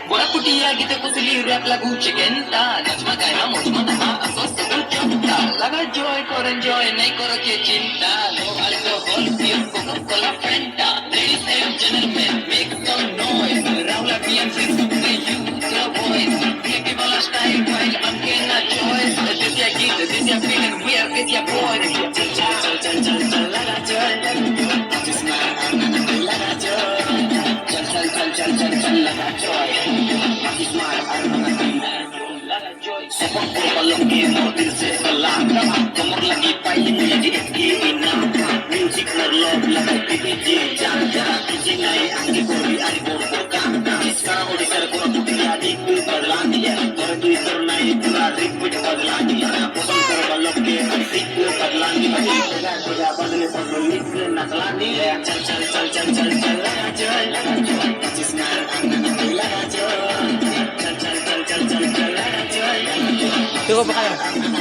बोला कुटिया गीते कुसली रॅप लागू चिकन ता नचमा गायना मोजमा दहा असो सगळं चमता लगा जॉय कर एन्जॉय नाही करो के चिंता no alcohol beer Coca Cola Fanta ladies and gentleman make some noise राउला BMC super you the voice के वाला स्टाइल वाइल अनके ना चॉइस दिस या गीत दिस या फीलिंग वी आर विथ या बॉयज चल चल चल चल चल चल लगा जॉय जिसमें लगा जॉय चल चल चल चल चल चल लगा Joy Sepak bola lagi mobil sebelah Kamar lagi payung jadi SG Music ngerlop lagi DJ Jangan DJ naik anggi kori ari borboka Jiska odisar kura putih adik berlandi Tora Twitter naik pura repeat berlandi Posong terbalok ke asik berlandi Sudah badle badlik naklandi Chal chal chal chal chal chal laga joy Jiska laga joy Chal chal chal chal chal chal laga joy Tuko pa kayo?